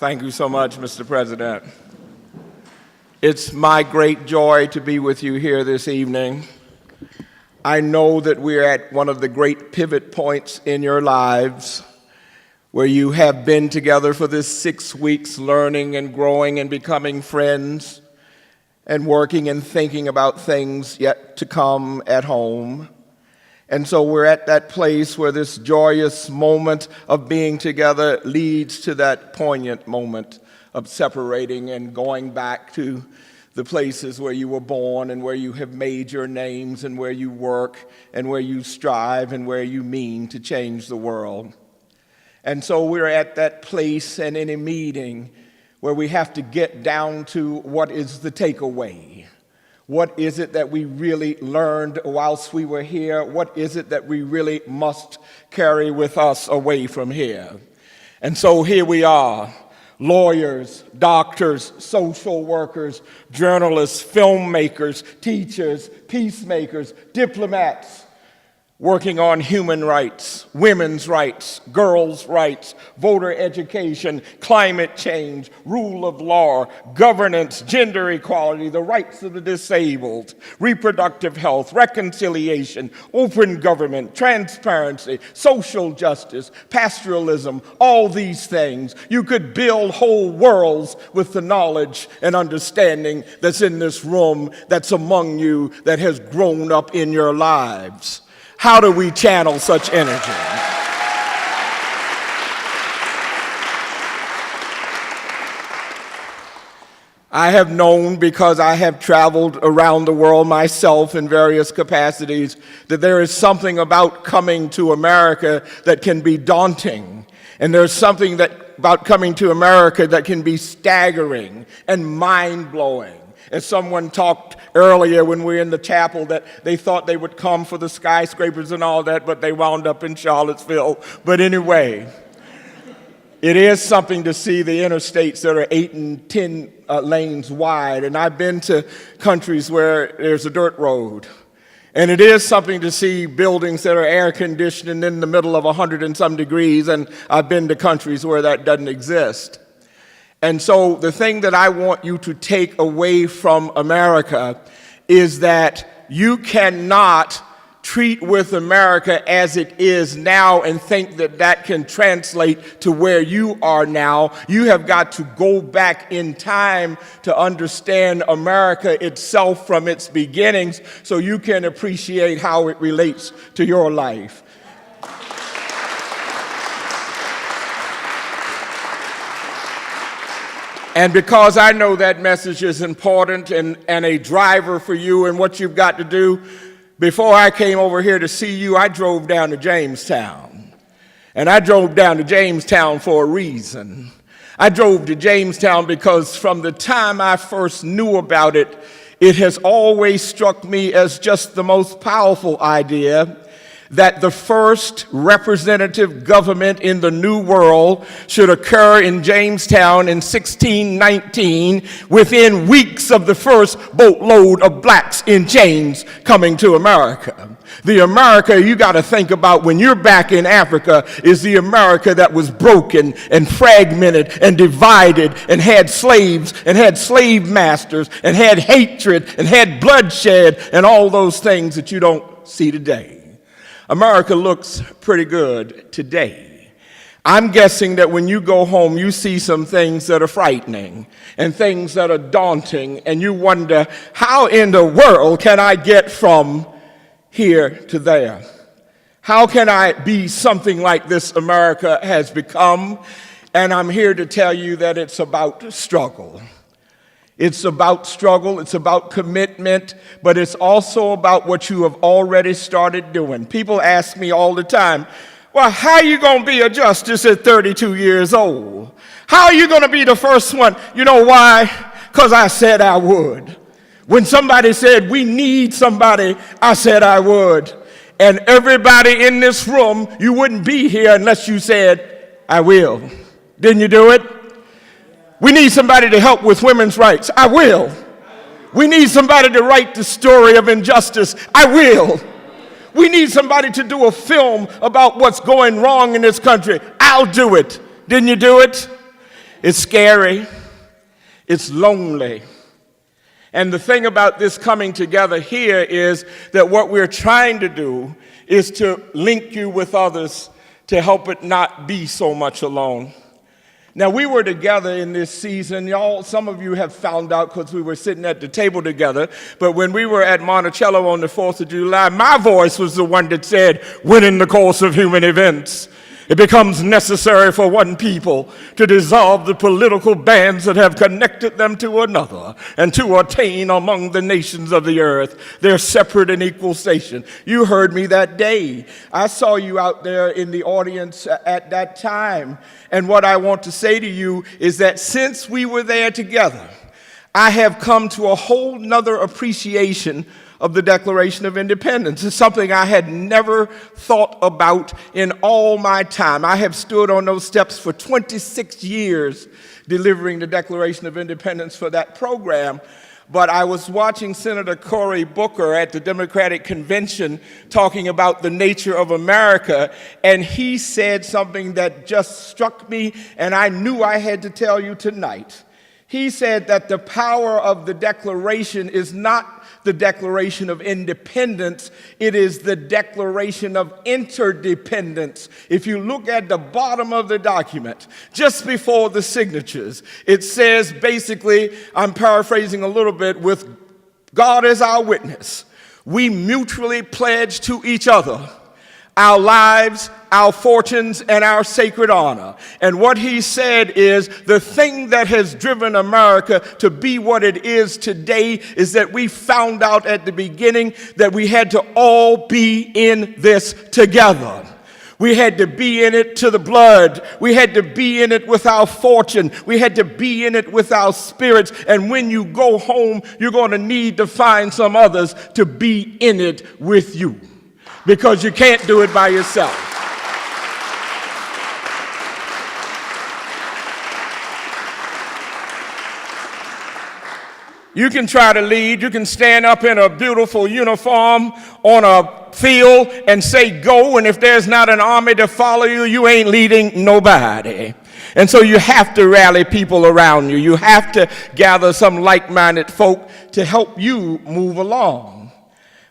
Thank you so much, Mr. President. It's my great joy to be with you here this evening. I know that we're at one of the great pivot points in your lives where you have been together for this 6 weeks learning and growing and becoming friends and working and thinking about things yet to come at home. And so we're at that place where this joyous moment of being together leads to that poignant moment of separating and going back to the places where you were born and where you have made your names and where you work and where you strive and where you mean to change the world. And so we're at that place and in a meeting where we have to get down to what is the takeaway. What is it that we really learned whilst we were here? What is it that we really must carry with us away from here? And so here we are, lawyers, doctors, social workers, journalists, filmmakers, teachers, peacemakers, diplomats, working on human rights, women's rights, girls' rights, voter education, climate change, rule of law, governance, gender equality, the rights of the disabled, reproductive health, reconciliation, open government, transparency, social justice, pastoralism, all these things. You could build whole worlds with the knowledge and understanding that's in this room, that's among you, that has grown up in your lives. How do we channel such energy? I have known, because I have traveled around the world myself in various capacities, that there is something about coming to America that can be daunting. And there's something about coming to America that can be staggering and mind-blowing. As someone talked earlier when we were in the chapel, that they thought they would come for the skyscrapers and all that, but they wound up in Charlottesville. But anyway, it is something to see the interstates that are 8 and 10 lanes wide. And I've been to countries where there's a dirt road. And it is something to see buildings that are air conditioned in the middle of 100 and some degrees. And I've been to countries where that doesn't exist. And so the thing that I want you to take away from America is that you cannot treat with America as it is now and think that that can translate to where you are now. You have got to go back in time to understand America itself from its beginnings so you can appreciate how it relates to your life. And because I know that message is important and a driver for you and what you've got to do, before I came over here to see you, I drove down to Jamestown. And I drove down to Jamestown for a reason. I drove to Jamestown because from the time I first knew about it, it has always struck me as just the most powerful idea that the first representative government in the New World should occur in Jamestown in 1619 within weeks of the first boatload of blacks in chains coming to America. The America you got to think about when you're back in Africa is the America that was broken and fragmented and divided and had slaves and had slave masters and had hatred and had bloodshed and all those things that you don't see today. America looks pretty good today. I'm guessing that when you go home, you see some things that are frightening and things that are daunting, and you wonder, how in the world can I get from here to there? How can I be something like this America has become? And I'm here to tell you that it's about struggle. It's about struggle, it's about commitment, but it's also about what you have already started doing. People ask me all the time, well, how are you going to be a justice at 32 years old? How are you going to be the first one? You know why? Because I said I would. When somebody said, we need somebody, I said I would. And everybody in this room, you wouldn't be here unless you said, I will. Didn't you do it? We need somebody to help with women's rights. I will. We need somebody to write the story of injustice. I will. We need somebody to do a film about what's going wrong in this country. I'll do it. Didn't you do it? It's scary. It's lonely. And the thing about this coming together here is that what we're trying to do is to link you with others to help it not be so much alone. Now, we were together in this season. Y'all, some of you have found out because we were sitting at the table together. But when we were at Monticello on the 4th of July, my voice was the one that said, when in the course of human events, it becomes necessary for one people to dissolve the political bands that have connected them to another and to attain among the nations of the earth their separate and equal station. You heard me that day. I saw you out there in the audience at that time. And what I want to say to you is that since we were there together, I have come to a whole nother appreciation of the Declaration of Independence. It's something I had never thought about in all my time. I have stood on those steps for 26 years delivering the Declaration of Independence for that program. But I was watching Senator Cory Booker at the Democratic Convention talking about the nature of America, and he said something that just struck me, and I knew I had to tell you tonight. He said that the power of the Declaration is not the Declaration of Independence, it is the Declaration of Interdependence. If you look at the bottom of the document, just before the signatures, it says basically, I'm paraphrasing a little bit, with God as our witness, we mutually pledge to each other our lives, our fortunes, and our sacred honor. And what he said is the thing that has driven America to be what it is today is that we found out at the beginning that we had to all be in this together. We had to be in it to the blood. We had to be in it with our fortune. We had to be in it with our spirits. And when you go home, you're going to need to find some others to be in it with you, because you can't do it by yourself. You can try to lead. You can stand up in a beautiful uniform on a field and say go, and if there's not an army to follow you, you ain't leading nobody. And so you have to rally people around you. You have to gather some like-minded folk to help you move along.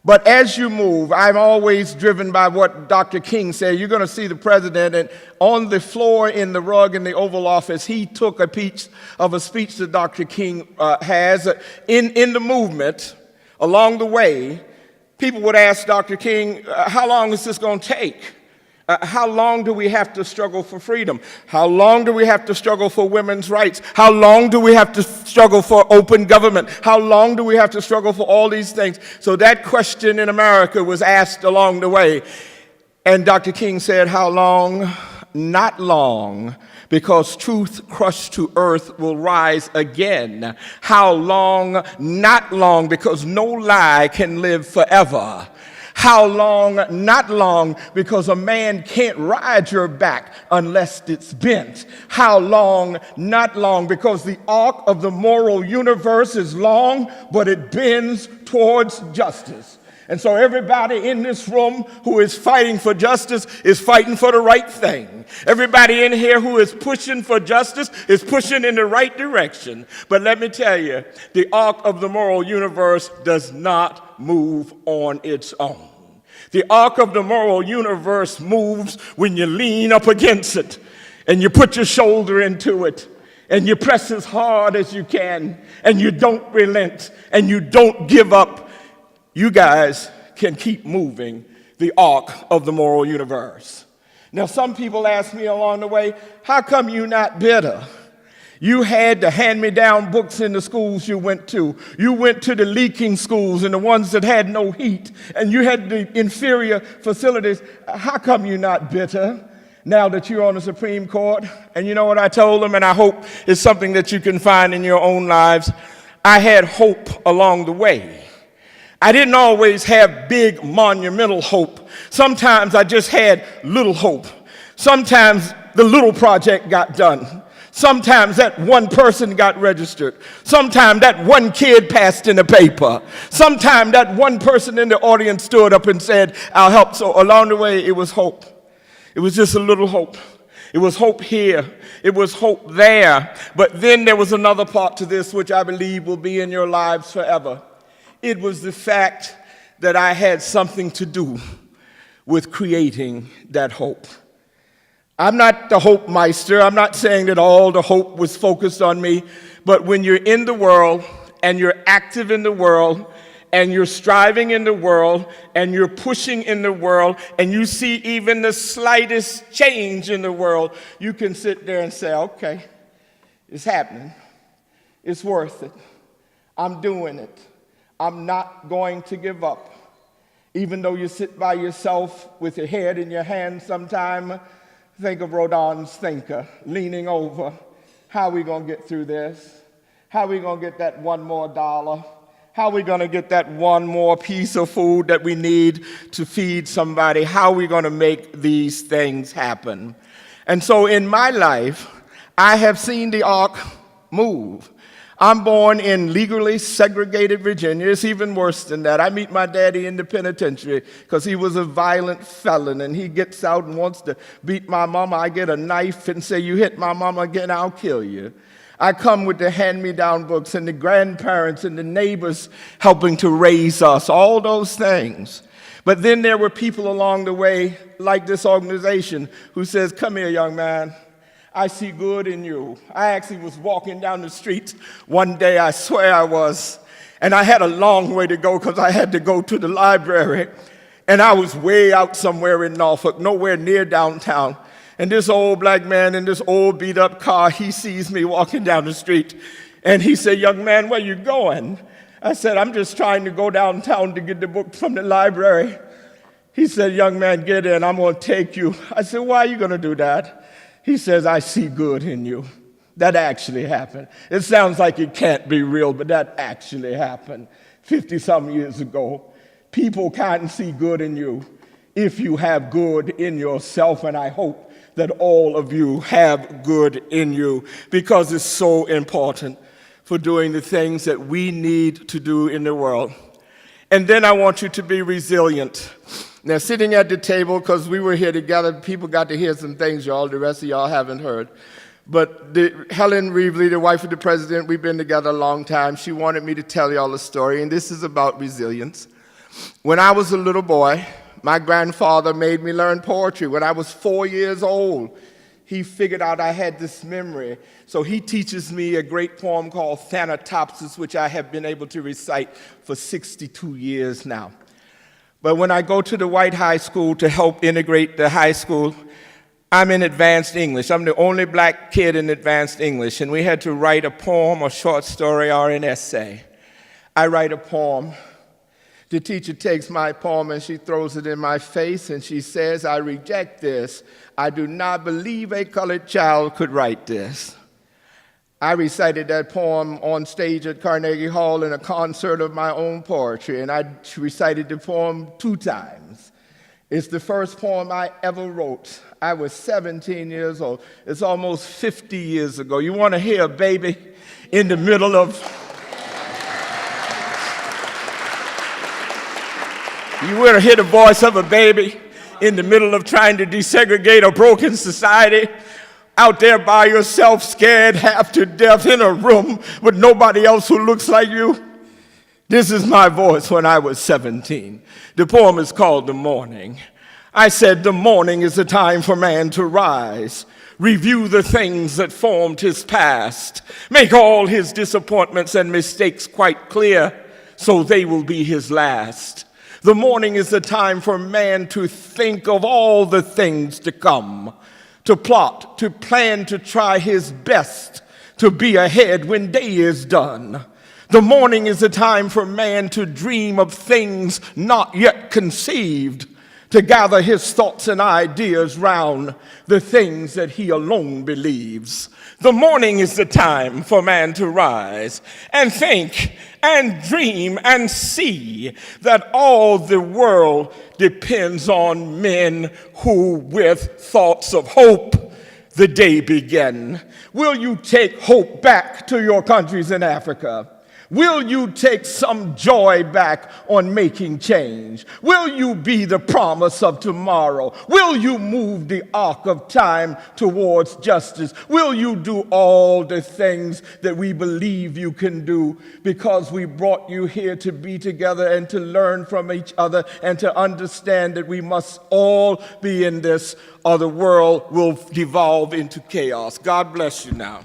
But as you move, I'm always driven by what Dr. King said. You're going to see the president, and on the floor in the rug in the Oval Office, he took a piece of a speech that Dr. King has. In the movement, along the way, people would ask Dr. King, how long is this going to take? How long do we have to struggle for freedom? How long do we have to struggle for women's rights? How long do we have to struggle for open government? How long do we have to struggle for all these things? So that question in America was asked along the way. And Dr. King said, how long? Not long, because truth crushed to earth will rise again. How long? Not long, because no lie can live forever. How long? Not long, because a man can't ride your back unless it's bent. How long? Not long, because the arc of the moral universe is long, but it bends towards justice. And so everybody in this room who is fighting for justice is fighting for the right thing. Everybody in here who is pushing for justice is pushing in the right direction. But let me tell you, the arc of the moral universe does not move on its own. The arc of the moral universe moves when you lean up against it and you put your shoulder into it and you press as hard as you can and you don't relent and you don't give up. You guys can keep moving the arc of the moral universe. Now, some people ask me along the way, how come you're not bitter? You had the hand-me-down books in the schools you went to. You went to the leaking schools and the ones that had no heat, and you had the inferior facilities. How come you're not bitter now that you're on the Supreme Court? And you know what I told them, and I hope it's something that you can find in your own lives? I had hope along the way. I didn't always have big, monumental hope. Sometimes I just had little hope. Sometimes the little project got done. Sometimes that one person got registered. Sometimes that one kid passed in the paper. Sometimes that one person in the audience stood up and said, I'll help. So along the way, it was hope. It was just a little hope. It was hope here. It was hope there. But then there was another part to this which I believe will be in your lives forever. It was the fact that I had something to do with creating that hope. I'm not the hope meister. I'm not saying that all the hope was focused on me. But when you're in the world and you're active in the world and you're striving in the world and you're pushing in the world and you see even the slightest change in the world, you can sit there and say, okay, it's happening. It's worth it. I'm doing it. I'm not going to give up. Even though you sit by yourself with your head in your hand sometime, think of Rodin's thinker, leaning over. How are we going to get through this? How are we going to get that one more dollar? How are we going to get that one more piece of food that we need to feed somebody? How are we going to make these things happen? And so in my life, I have seen the ark move. I'm born in legally segregated Virginia. It's even worse than that. I meet my daddy in the penitentiary because he was a violent felon, and he gets out and wants to beat my mama. I get a knife and say, you hit my mama again, I'll kill you. I come with the hand-me-down books and the grandparents and the neighbors helping to raise us, all those things. But then there were people along the way, like this organization, who says, come here, young man. I see good in you. I actually was walking down the street one day, I swear I was, and I had a long way to go because I had to go to the library, and I was way out somewhere in Norfolk, nowhere near downtown, and this old black man in this old beat-up car, he sees me walking down the street, and he said, young man, where you going? I said, I'm just trying to go downtown to get the book from the library. He said, young man, get in, I'm going to take you. I said, why are you going to do that? He says, I see good in you. That actually happened. It sounds like it can't be real, but that actually happened 50-some years ago. People can't see good in you if you have good in yourself, and I hope that all of you have good in you because it's so important for doing the things that we need to do in the world. And then I want you to be resilient. Now, sitting at the table, because we were here together, people got to hear some things, y'all. The rest of y'all haven't heard. But Helen Reevely, the wife of the president, we've been together a long time. She wanted me to tell y'all a story, and this is about resilience. When I was a little boy, my grandfather made me learn poetry. When I was 4 years old, he figured out I had this memory. So he teaches me a great poem called Thanatopsis, which I have been able to recite for 62 years now. But when I go to the white high school to help integrate the high school, I'm in advanced English. I'm the only black kid in advanced English, and we had to write a poem, a short story, or an essay. I write a poem. The teacher takes my poem and she throws it in my face, and she says, I reject this. I do not believe a colored child could write this. I recited that poem on stage at Carnegie Hall in a concert of my own poetry, and I recited the poem 2 times. It's the first poem I ever wrote. I was 17 years old. It's almost 50 years ago. You want to hear a baby in the middle of... You want to hear the voice of a baby in the middle of trying to desegregate a broken society? Out there by yourself, scared half to death in a room with nobody else who looks like you? This is my voice when I was 17. The poem is called The Morning. I said, the morning is a time for man to rise, review the things that formed his past, make all his disappointments and mistakes quite clear so they will be his last. The morning is a time for man to think of all the things to come, to plot, to plan, to try his best to be ahead when day is done. The morning is a time for man to dream of things not yet conceived, to gather his thoughts and ideas round the things that he alone believes. The morning is the time for man to rise and think and dream and see that all the world depends on men who, with thoughts of hope, the day begin. Will you take hope back to your countries in Africa? Will you take some joy back on making change? Will you be the promise of tomorrow? Will you move the arc of time towards justice? Will you do all the things that we believe you can do, because we brought you here to be together and to learn from each other and to understand that we must all be in this, or the world will devolve into chaos. God bless you now.